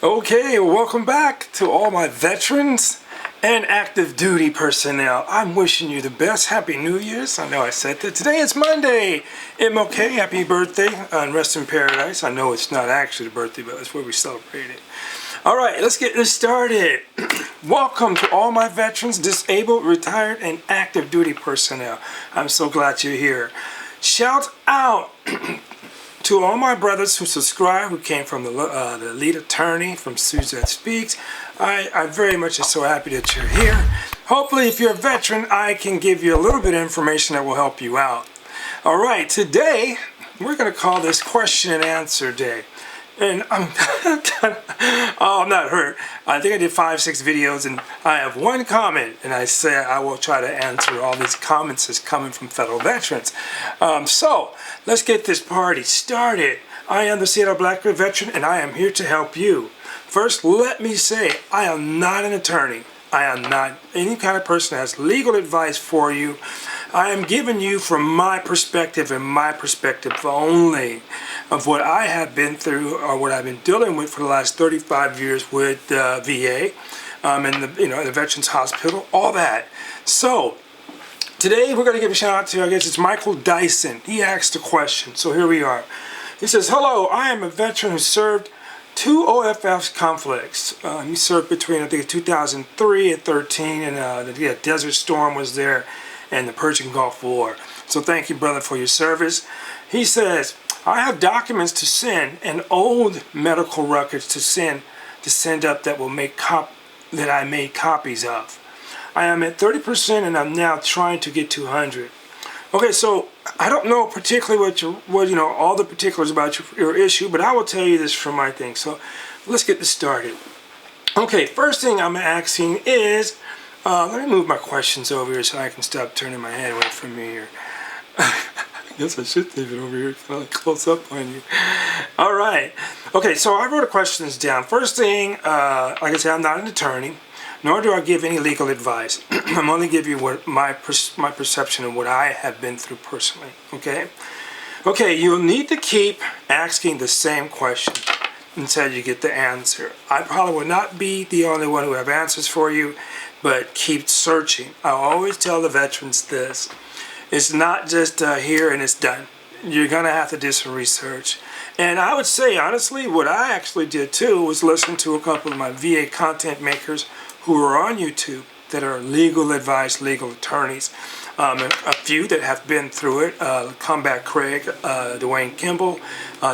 Okay, welcome back to all my veterans and active duty personnel. I'm wishing you the best. Happy New Year's. I know I said that. Today is Monday. MLK, happy birthday and rest in paradise. I know it's not actually the birthday, but that's where we celebrate it. All right, let's get this started. Welcome to all my veterans, disabled, retired, and active duty personnel. I'm so glad you're here. Shout out to all my brothers who subscribe, who came from the lead attorney from Suzette Speaks. I very much am so happy that you're here. Hopefully, if you're a veteran, I can give you a little bit of information that will help you out. All right, today, we're going to call this question and answer day. And I'm not hurt. I think I did 5-6 videos and I have one comment, and I say I will try to answer all these comments that's coming from fellow veterans. So let's get this party started. I am the Seattle Black veteran and I am here to help you. First, let me say I am not an attorney. I am not any kind of person that has legal advice for you. I am giving you from my perspective and my perspective only of what I have been through or what I've been dealing with for the last 35 years with VA and the Veterans Hospital, all that. So today we're going to give a shout out to, I guess it's Michael Dyson. He asked a question, so here we are. He says, "Hello, I am a veteran who served 2 OFF conflicts. He served between, I think, 2003 and 13, and the Desert Storm was there, and the Persian Gulf War. So thank you, brother, for your service." He says, "I have documents to send and old medical records to send up that I made copies of. I am at 30% and I'm now trying to get to 100. Okay, so I don't know particularly what all the particulars about your issue, but I will tell you this from my thing. So let's get this started. Okay, first thing I'm asking is, let me move my questions over here so I can stop turning my head away from me here. I guess I should leave it over here so I close up on you. All right. Okay, so I wrote the questions down. First thing, like I said, I'm not an attorney, nor do I give any legal advice. I'm only giving you what my perception of what I have been through personally. Okay. Okay, you'll need to keep asking the same question until you get the answer. I probably will not be the only one who have answers for you, but keep searching. I always tell the veterans this. It's not just here and it's done. You're going to have to do some research. And I would say, honestly, what I actually did too was listen to a couple of my VA content makers who are on YouTube that are legal advice, legal attorneys. A few that have been through it. Combat Craig, Dewayne, Kimble.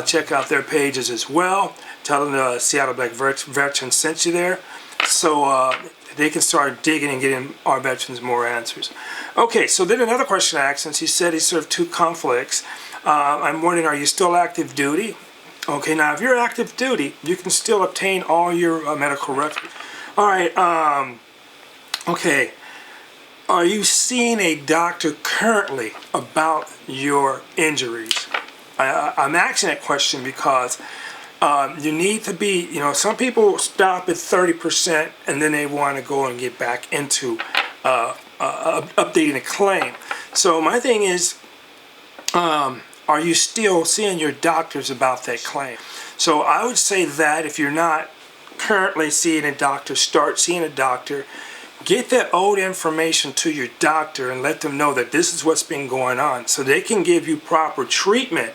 Check out their pages as well. Tell them the Seattle Black Veteran sent you there. So they can start digging and getting our veterans more answers. Okay, so then another question I asked, since he said he served 2 conflicts, I'm wondering, are you still active duty? Okay, now if you're active duty, you can still obtain all your medical records. All right, okay, are you seeing a doctor currently about your injuries? I'm asking that question because you need to be, some people stop at 30% and then they want to go and get back into updating a claim. So my thing is, are you still seeing your doctors about that claim? So I would say that if you're not currently seeing a doctor, start seeing a doctor. Get that old information to your doctor and let them know that this is what's been going on so they can give you proper treatment.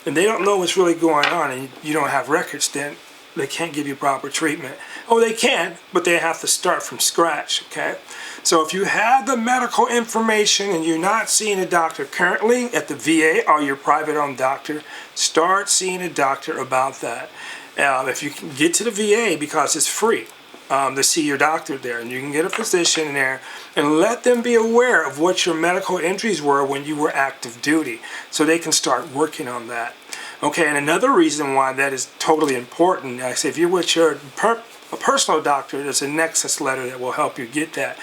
And they don't know what's really going on and you don't have records, then they can't give you proper treatment. Oh, they can, but they have to start from scratch, okay? So if you have the medical information and you're not seeing a doctor currently at the VA or your private owned doctor, start seeing a doctor about that. If you can get to the VA, because it's free to see your doctor there, and you can get a physician in there and let them be aware of what your medical injuries were when you were active duty so they can start working on that. Okay, and another reason why that is totally important, like I say, if you're with your a personal doctor, there's a nexus letter that will help you get that.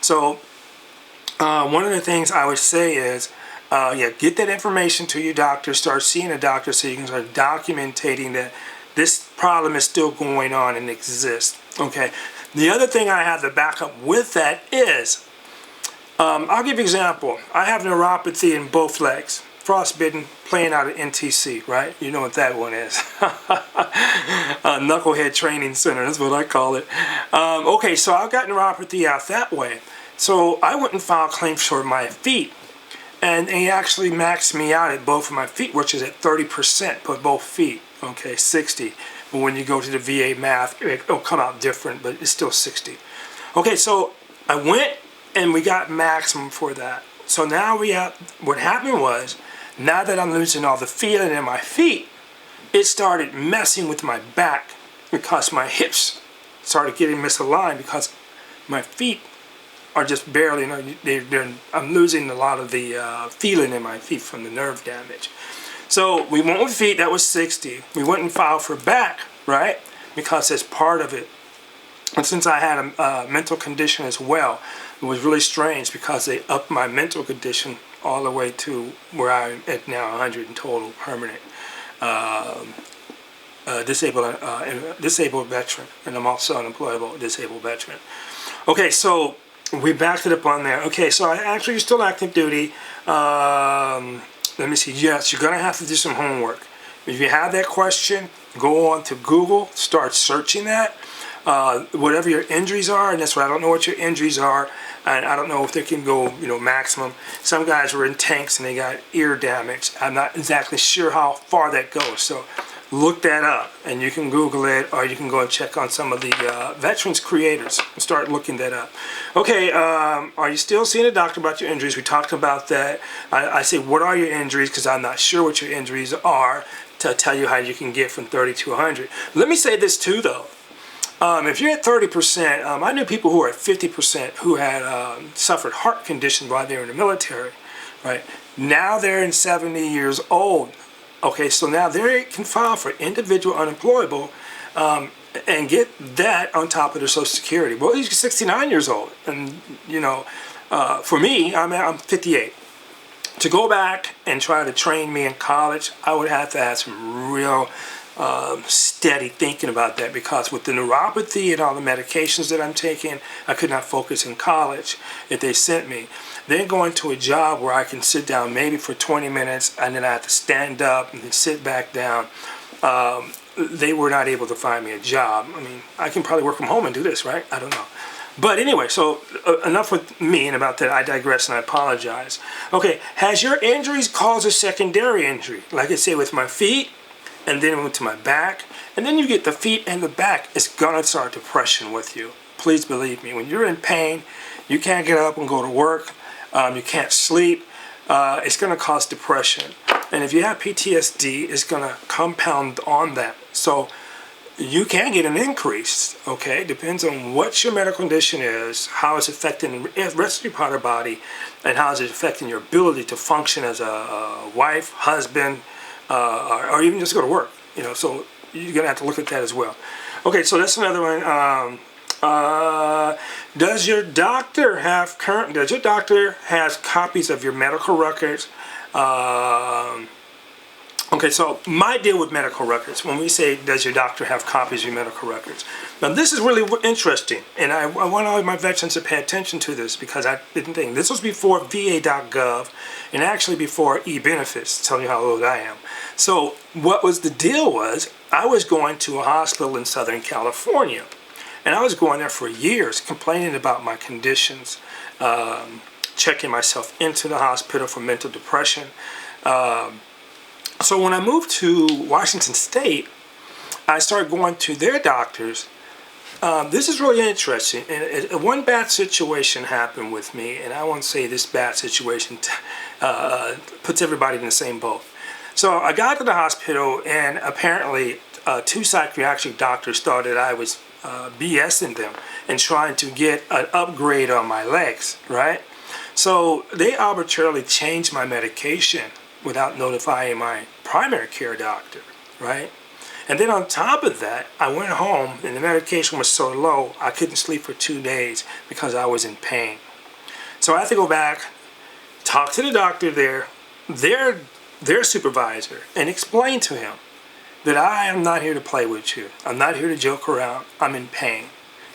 So one of the things I would say is, get that information to your doctor, start seeing a doctor so you can start documenting that this problem is still going on and exists. Okay. The other thing I have to back up with that is, I'll give you an example. I have neuropathy in both legs. Frostbitten, playing out at NTC, right? You know what that one is. knucklehead training center. That's what I call it. Okay, so I got neuropathy out that way. So I went and filed claims for my feet. And they actually maxed me out at both of my feet, which is at 30% for both feet. Okay, 60. But when you go to the VA math, it'll come out different, but it's still 60. Okay, so I went and we got maximum for that. So now what happened was, now that I'm losing all the feeling in my feet, it started messing with my back because my hips started getting misaligned because my feet are just barely, I'm losing a lot of the feeling in my feet from the nerve damage. So we went with feet, that was 60. We went and filed for back, right? Because that's part of it. And since I had a mental condition as well, it was really strange because they upped my mental condition all the way to where I'm at now, 100 in total, permanent. Disabled veteran, and I'm also unemployable disabled veteran. Okay, so we backed it up on there. Okay, so I actually still active duty. Let me see. Yes, you're gonna have to do some homework. If you have that question, go on to Google, start searching that. Whatever your injuries are, and that's why I don't know what your injuries are, and I don't know if they can go, maximum. Some guys were in tanks and they got ear damage. I'm not exactly sure how far that goes, so look that up, and you can Google it, or you can go and check on some of the veterans creators and start looking that up. Okay, are you still seeing a doctor about your injuries? We talked about that. I say, what are your injuries? Because I'm not sure what your injuries are, to tell you how you can get from 30 to 100. Let me say this too, though. If you're at 30%, I knew people who were at 50% who had suffered heart conditions while they were in the military, right? Now they're in 70 years old. Okay, so now they can file for individual unemployable and get that on top of their Social Security. Well, he's 69 years old, and for me, I'm 58. To go back and try to train me in college, I would have to have some real steady thinking about that, because with the neuropathy and all the medications that I'm taking, I could not focus in college if they sent me. Then going to a job where I can sit down maybe for 20 minutes and then I have to stand up and then sit back down. They were not able to find me a job. I mean, I can probably work from home and do this, right? I don't know. But anyway, so enough with me and about that. I digress and I apologize. Okay, has your injuries caused a secondary injury? Like I say, with my feet, and then went to my back, and then you get the feet and the back, it's gonna start depression with you. Please believe me. When you're in pain, you can't get up and go to work, you can't sleep, it's gonna cause depression. And if you have PTSD, it's gonna compound on that. So you can get an increase, okay? Depends on what your medical condition is, how it's affecting the rest of your part of the body, and how is it affecting your ability to function as a wife, husband, or even just go to work, so you're gonna have to look at that as well. Okay, so that's another one. Does your doctor have copies of your medical records? Okay, so my deal with medical records, when we say, does your doctor have copies of your medical records? Now, this is really interesting, and I want all my veterans to pay attention to this, because I didn't think. This was before VA.gov, and actually before e-benefits, telling you how old I am. So what was the deal was, I was going to a hospital in Southern California, and I was going there for years, complaining about my conditions, checking myself into the hospital for mental depression. So when I moved to Washington State, I started going to their doctors. This is really interesting. And one bad situation happened with me, and I won't say this bad situation puts everybody in the same boat. So I got to the hospital, and apparently 2 psychiatric doctors thought that I was BSing them and trying to get an upgrade on my legs, right? So they arbitrarily changed my medication without notifying my primary care doctor, right? And then on top of that, I went home and the medication was so low, I couldn't sleep for 2 days because I was in pain. So I had to go back, talk to the doctor there, their supervisor, and explain to him that I am not here to play with you. I'm not here to joke around. I'm in pain,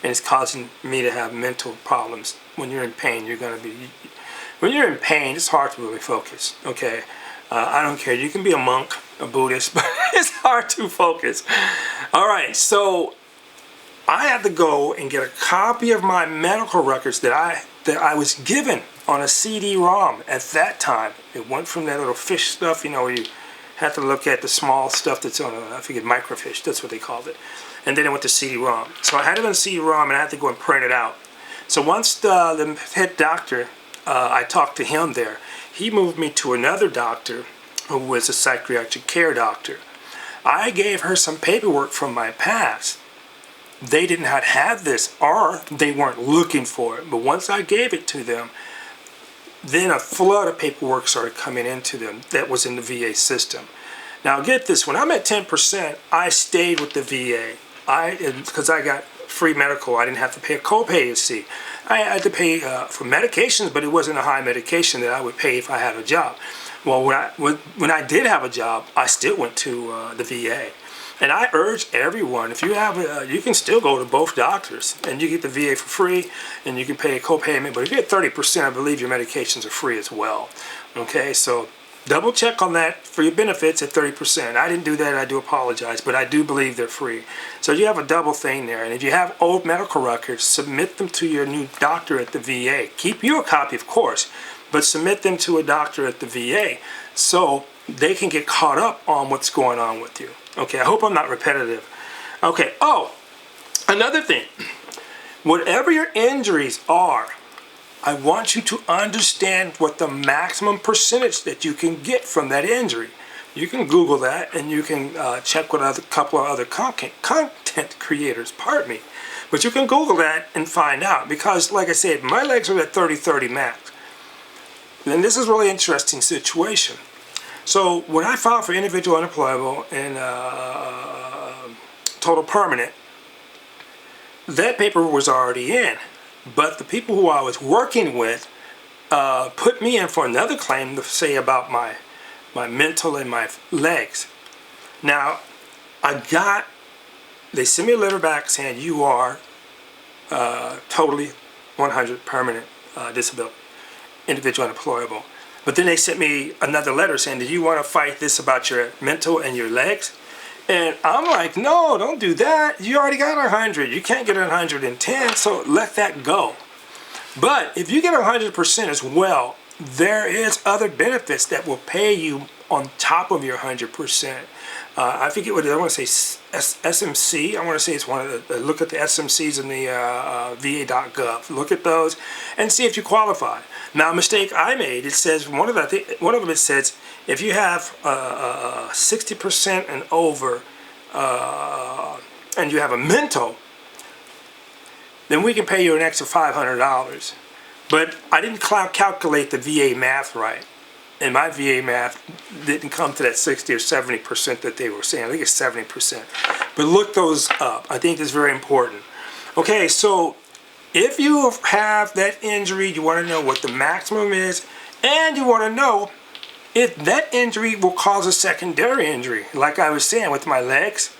and it's causing me to have mental problems. When you're in pain, when you're in pain, it's hard to really focus, okay? I don't care. You can be a monk, a Buddhist, but it's hard to focus. All right, so I had to go and get a copy of my medical records that I was given on a CD-ROM at that time. It went from that little fish stuff, where you have to look at the small stuff that's on, I forget, microfiche, that's what they called it. And then it went to CD-ROM. So I had it on CD-ROM and I had to go and print it out. So once the head doctor, I talked to him there, he moved me to another doctor who was a psychiatric care doctor. I gave her some paperwork from my past. They did not have this, or they weren't looking for it. But once I gave it to them, then a flood of paperwork started coming into them that was in the VA system. Now get this, when I'm at 10%, I stayed with the VA. Because I got free medical, I didn't have to pay a copay, you see. I had to pay for medications, but it wasn't a high medication that I would pay if I had a job. Well, when I did have a job, I still went to the VA. And I urge everyone, if you have, you can still go to both doctors, and you get the VA for free, and you can pay a copayment. But if you get 30%, I believe your medications are free as well. Okay, so double check on that for your benefits at 30%. I didn't do that, I do apologize, but I do believe they're free. So you have a double thing there. And if you have old medical records, submit them to your new doctor at the VA. Keep your copy, of course, but submit them to a doctor at the VA so they can get caught up on what's going on with you. Okay, I hope I'm not repetitive. Okay, another thing. Whatever your injuries are, I want you to understand what the maximum percentage that you can get from that injury. You can Google that, and you can check with a couple of other content creators, pardon me. But you can Google that and find out, because like I said, my legs are at 30-30 max. And this is a really interesting situation. So when I filed for individual unemployable and total permanent, that paper was already in. But the people who I was working with put me in for another claim to say about my mental and my legs. Now, they sent me a letter back saying you are totally 100 permanent disability, individual unemployable. But then they sent me another letter saying, do you want to fight this about your mental and your legs? And I'm like, no, don't do that. You already got 100. You can't get 110, so let that go. But if you get 100% as well, there is other benefits that will pay you on top of your 100%. I forget what I want to say, SMC. I want to say it's one of the, look at the SMCs in the va.gov. Look at those and see if you qualify. Now, a mistake I made, it says, one of them it says, if you have 60% and over, and you have a mental, then we can pay you an extra $500. But I didn't calculate the VA math right. And my VA math didn't come to that 60 or 70% that they were saying. I think it's 70%. But look those up. I think that's very important. Okay, so if you have that injury, you want to know what the maximum is, and you want to know if that injury will cause a secondary injury. Like I was saying with my legs,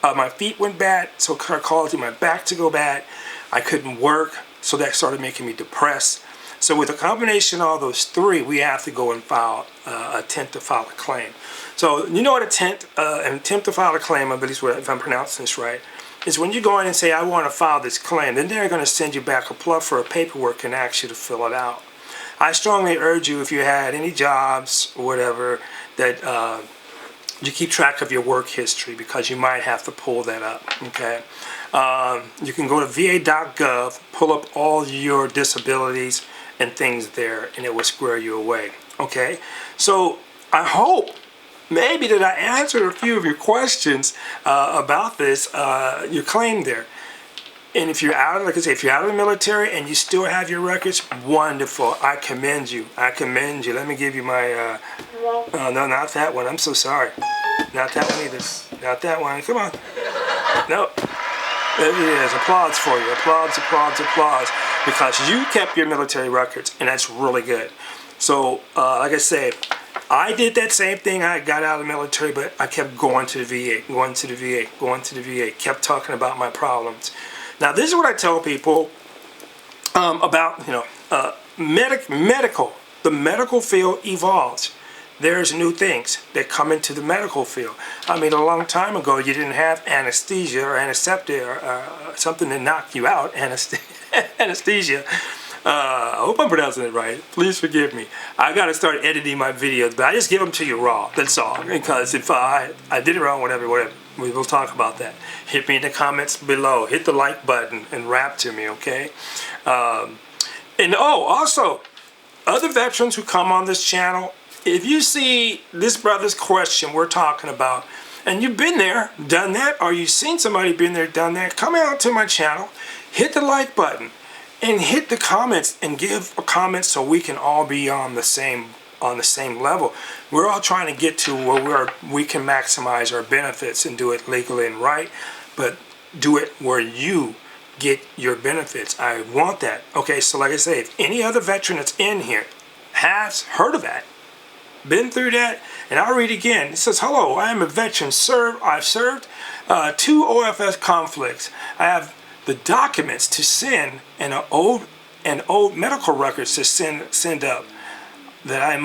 my feet went bad, so it caused my back to go bad. I couldn't work, so that started making me depressed. So with a combination of all those three, we have to go and attempt to file a claim. So you know what attempt to file a claim, I believe if I'm pronouncing this right, is when you go in and say, I want to file this claim, then they're going to send you back a pluffer of paperwork and ask you to fill it out. I strongly urge you, if you had any jobs or whatever, that you keep track of your work history, because you might have to pull that up, okay? You can go to va.gov, pull up all your disabilities and things there, and it will square you away. Okay, so I hope maybe that I answered a few of your questions about this, your claim there. And if you're out, like I say, if you're out of the military and you still have your records, wonderful. I commend you. I commend you. Let me give you my. No, not that one. I'm so sorry. Not that one either. Not that one. Come on. No. There it is. Applause for you. Applause, applause, applause. Because you kept your military records, and that's really good. So, like I said, I did that same thing. I got out of the military, but I kept going to the VA, going to the VA, going to the VA. Kept talking about my problems. Now, this is what I tell people about, medical. The medical field evolves. there's new things that come into the medical field. I mean, a long time ago, you didn't have anesthesia or antiseptic or something to knock you out. Anesthesia. I hope I'm pronouncing it right. Please forgive me. I gotta start editing my videos, but I just give them to you raw. That's all. Because if I did it wrong, whatever, we will talk about that. Hit me in the comments below. Hit the like button and rap to me, okay? And also, other veterans who come on this channel, if you see this brother's question we're talking about, and you've been there, done that, or you've seen somebody been there, done that, come out to my channel, hit the like button, and hit the comments and give a comment so we can all be on the same level. We're all trying to get to where we can maximize our benefits and do it legally and right, but do it where you get your benefits. I want that. Okay, so like I say, if any other veteran that's in here has heard of that, been through that, and I'll read again. It says, hello, I am a veteran. I've served 2 OFS conflicts. I have the documents to send and old medical records to send up that I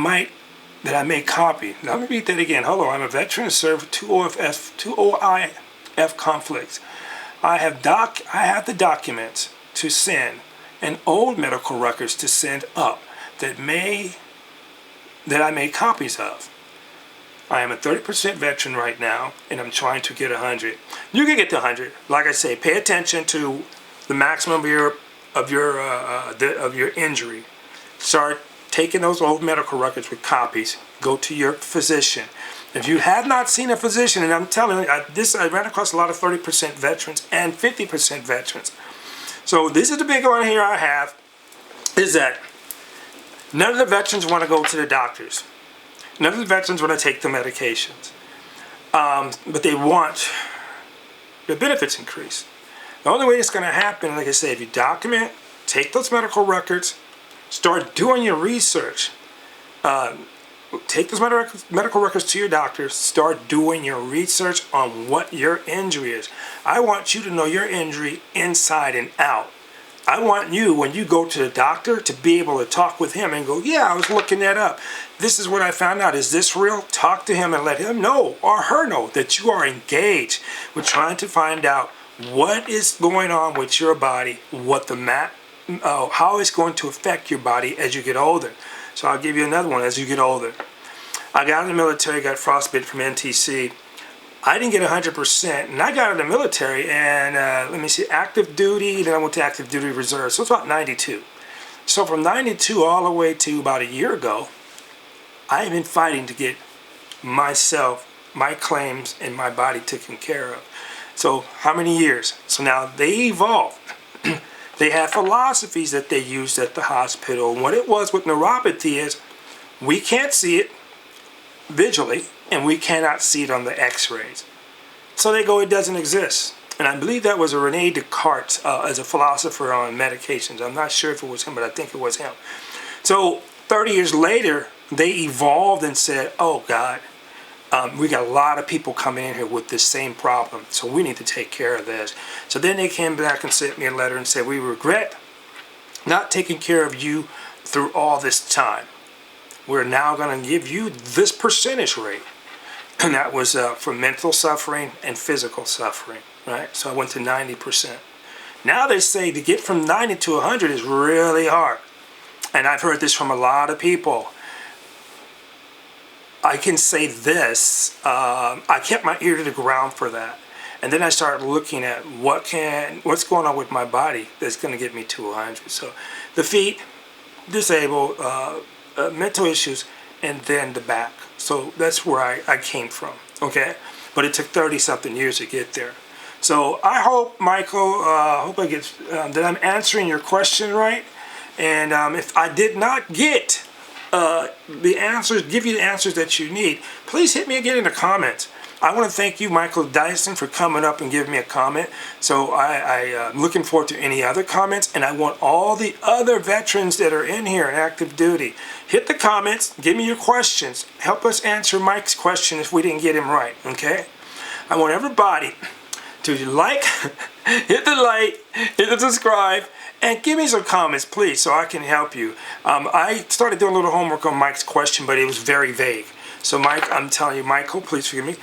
may copy. Now, let me read that again. Hello, I'm a veteran. Served 2 OIF conflicts. I have the documents to send and old medical records to send up that I made copies of. I am a 30% veteran right now, and I'm trying to get 100. You can get to 100. Like I say, pay attention to the maximum of your injury. Start taking those old medical records with copies. Go to your physician. If you have not seen a physician, and I'm telling you, I ran across a lot of 30% veterans and 50% veterans. So this is the big one here I have, is that none of the veterans want to go to the doctors. None of the veterans want to take the medications. But they want their benefits increased. The only way it's going to happen, like I say, if you document, take those medical records, start doing your research. Take those medical records to your doctor, start doing your research on what your injury is. I want you to know your injury inside and out. I want you, when you go to the doctor, to be able to talk with him and go, yeah, I was looking that up. This is what I found out. Is this real? Talk to him and let him know or her know that you are engaged with trying to find out what is going on with your body, how it's going to affect your body as you get older. So I'll give you another one as you get older. I got in the military, got frostbite from NTC. I didn't get 100%, and I got in the military, and let me see, active duty, then I went to active duty reserve, so it's about 92. So from 92 all the way to about a year ago, I've been fighting to get myself, my claims, and my body taken care of. So how many years? So now they evolved. They have philosophies that they use at the hospital. And what it was with neuropathy is we can't see it visually, and we cannot see it on the x-rays. So they go, it doesn't exist. And I believe that was a Rene Descartes as a philosopher on medications. I'm not sure if it was him, but I think it was him. So 30 years later, they evolved and said, oh God, we got a lot of people coming in here with this same problem, so we need to take care of this. So then they came back and sent me a letter and said, we regret not taking care of you through all this time. We're now going to give you this percentage rate. And that was for mental suffering and physical suffering, right? So I went to 90%. Now they say to get from 90 to 100 is really hard. And I've heard this from a lot of people. I can say this, I kept my ear to the ground for that. And then I started looking at what's going on with my body that's going to get me to 100. So the feet, disabled, mental issues, and then the back. So that's where I came from, okay? But it took 30-something years to get there. So I hope, Michael, that I'm answering your question right. And if I did not get the answers, give you the answers that you need, please hit me again in the comments. I want to thank you, Michael Dyson, for coming up and giving me a comment. So I'm looking forward to any other comments, and I want all the other veterans that are in here in active duty. Hit the comments, give me your questions. Help us answer Mike's question if we didn't get him right, okay? I want everybody to hit the like, hit the subscribe, and give me some comments, please, so I can help you. I started doing a little homework on Mike's question, but it was very vague. So Mike, I'm telling you, Michael, please forgive me,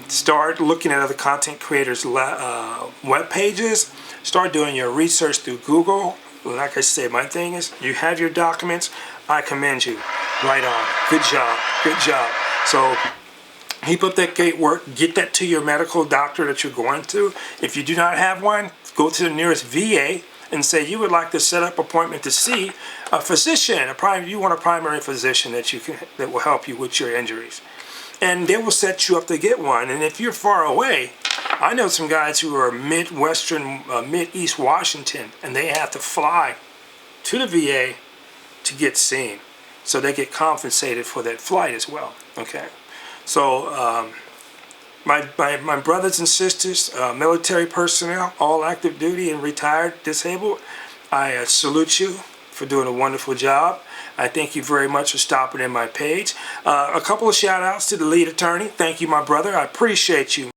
start looking at other content creators' web pages. Start doing your research through Google. Like I say, my thing is, you have your documents, I commend you. Right on. Good job. Good job. So keep up that great work. Get that to your medical doctor that you're going to. If you do not have one, go to the nearest VA and say you would like to set up an appointment to see a physician. You want a primary physician that will help you with your injuries. And they will set you up to get one. And if you're far away, I know some guys who are Mid-East Washington, and they have to fly to the VA to get seen. So they get compensated for that flight as well. Okay. So my brothers and sisters, military personnel, all active duty and retired, disabled, I salute you for doing a wonderful job. I thank you very much for stopping in my page. A couple of shout outs to the lead attorney. Thank you, my brother. I appreciate you.